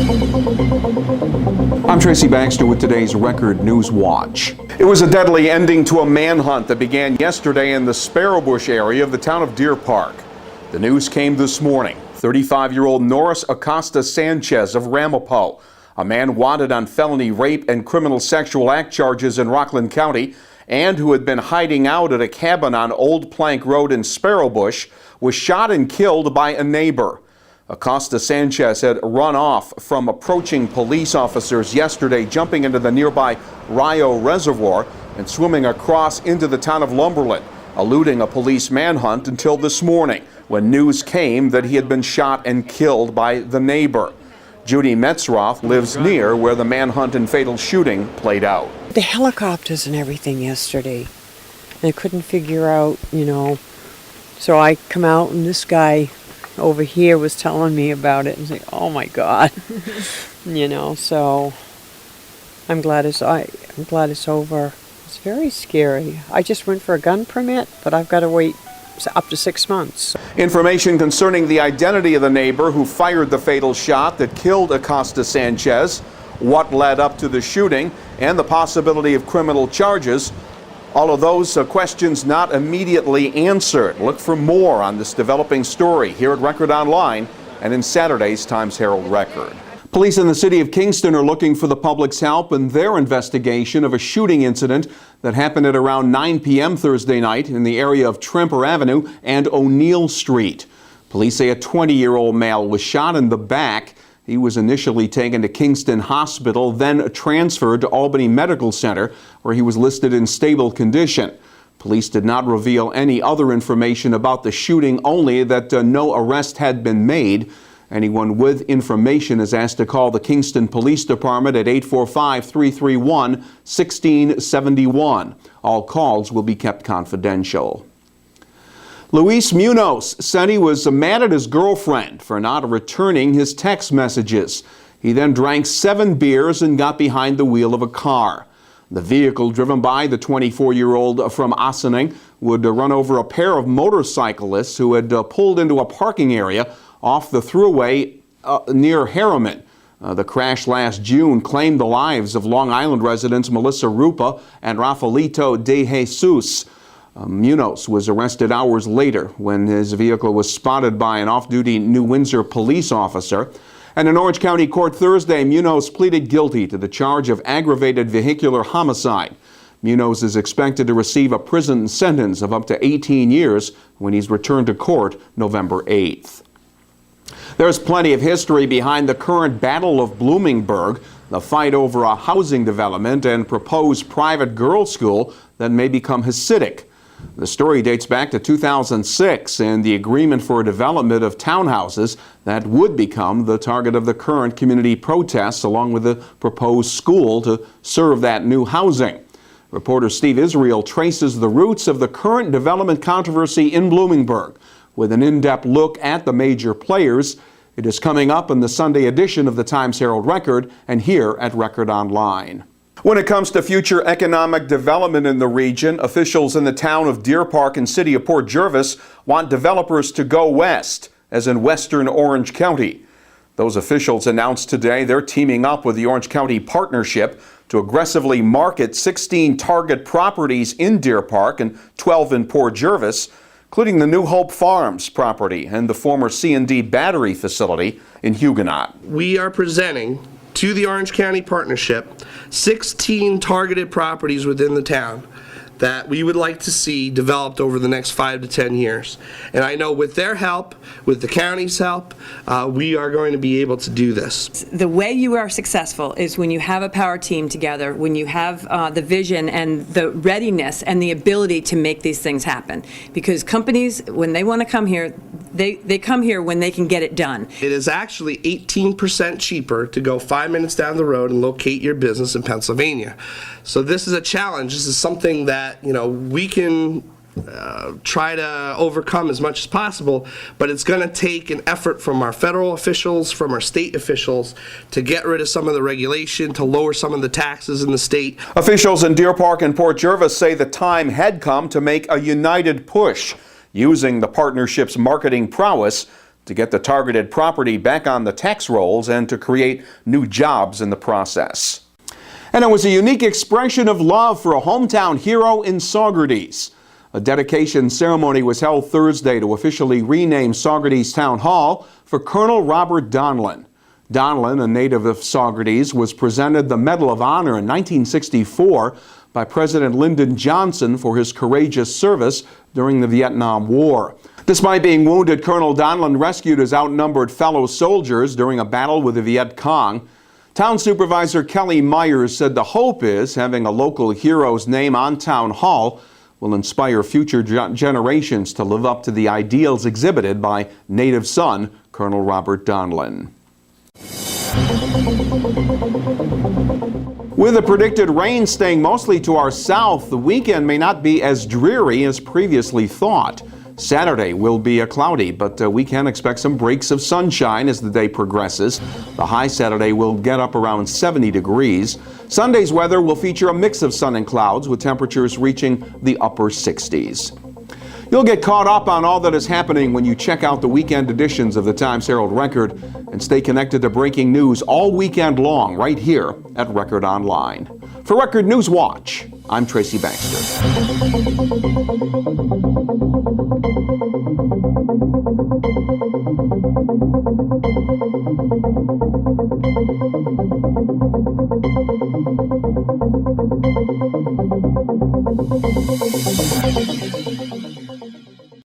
I'm Tracy Baxter with today's Record Newswatch. It was a deadly ending to a manhunt that began yesterday in the Sparrowbush area of the town of Deerpark. The news came this morning. 35-year-old Norris Acosta Sanchez of Ramapo, a man wanted on felony rape and criminal sexual act charges in Rockland County and who had been hiding out at a cabin on Old Plank Road in Sparrowbush, was shot and killed by a neighbor. Acosta Sanchez had run off from approaching police officers yesterday, jumping into the nearby Rio Reservoir and swimming across into the town of Lumberland, eluding a police manhunt until this morning, when news came that he had been shot and killed by the neighbor. Judy Metzroth lives near where the manhunt and fatal shooting played out. The helicopters and everything yesterday. I couldn't figure out, so I come out and this guy over here was telling me about it and say, oh my God, so I'm glad it's over. It's very scary. I just went for a gun permit, but I've got to wait up to 6 months. Information concerning the identity of the neighbor who fired the fatal shot that killed Acosta Sanchez, what led up to the shooting, and the possibility of criminal charges. All of those questions not immediately answered. Look for more on this developing story here at Record Online and in Saturday's Times-Herald Record. Police in the city of Kingston are looking for the public's help in their investigation of a shooting incident that happened at around 9 p.m. Thursday night in the area of Tremper Avenue and O'Neill Street. Police say a 20-year-old male was shot in the back. He was initially taken to Kingston Hospital, then transferred to Albany Medical Center, where he was listed in stable condition. Police did not reveal any other information about the shooting, only that no arrest had been made. Anyone with information is asked to call the Kingston Police Department at 845-331-1671. All calls will be kept confidential. Luis Munoz said he was mad at his girlfriend for not returning his text messages. He then drank 7 beers and got behind the wheel of a car. The vehicle driven by the 24-year-old from Ossining would run over a pair of motorcyclists who had pulled into a parking area off the thruway near Harriman. The crash last June claimed the lives of Long Island residents Melissa Rupa and Rafaelito De Jesus. Munoz was arrested hours later when his vehicle was spotted by an off-duty New Windsor police officer. And in Orange County Court Thursday, Munoz pleaded guilty to the charge of aggravated vehicular homicide. Munoz is expected to receive a prison sentence of up to 18 years when he's returned to court November 8th. There's plenty of history behind the current Battle of Bloomingburg, the fight over a housing development and proposed private girls' school that may become Hasidic. The story dates back to 2006 and the agreement for a development of townhouses that would become the target of the current community protests, along with the proposed school to serve that new housing. Reporter Steve Israel traces the roots of the current development controversy in Bloomingburg with an in-depth look at the major players. It is coming up in the Sunday edition of the Times-Herald Record and here at Record Online. When it comes to future economic development in the region, officials in the town of Deerpark and city of Port Jervis want developers to go west, as in western Orange County. Those officials announced today they're teaming up with the Orange County Partnership to aggressively market 16 target properties in Deerpark and 12 in Port Jervis, including the New Hope Farms property and the former C&D battery facility in Huguenot. We are presenting to the Orange County Partnership 16 targeted properties within the town that we would like to see developed over the next 5 to 10 years. And I know with their help, with the county's help, we are going to be able to do this. The way you are successful is when you have a power team together, when you have the vision and the readiness and the ability to make these things happen. Because companies, when they want to come here, they come here when they can get it done. It is actually 18% cheaper to go 5 minutes down the road and locate your business in Pennsylvania. So this is a challenge. This is something that we can try to overcome as much as possible, but it's going to take an effort from our federal officials, from our state officials, to get rid of some of the regulation, to lower some of the taxes in the state. Officials in Deerpark and Port Jervis say the time had come to make a united push, using the partnership's marketing prowess to get the targeted property back on the tax rolls and to create new jobs in the process. And it was a unique expression of love for a hometown hero in Saugerties. A dedication ceremony was held Thursday to officially rename Saugerties Town Hall for Colonel Robert Donlin. Donlin, a native of Saugerties, was presented the Medal of Honor in 1964 by President Lyndon Johnson for his courageous service during the Vietnam War. Despite being wounded, Colonel Donlin rescued his outnumbered fellow soldiers during a battle with the Viet Cong. Town Supervisor Kelly Myers said the hope is having a local hero's name on Town Hall will inspire future generations to live up to the ideals exhibited by native son Colonel Robert Donlin. With the predicted rain staying mostly to our south, the weekend may not be as dreary as previously thought. Saturday will be cloudy, but we can expect some breaks of sunshine as the day progresses. The high Saturday will get up around 70 degrees. Sunday's weather will feature a mix of sun and clouds with temperatures reaching the upper 60s. You'll get caught up on all that is happening when you check out the weekend editions of the Times-Herald Record and stay connected to breaking news all weekend long right here at Record Online. For Record Newswatch, I'm Tracy Baxter.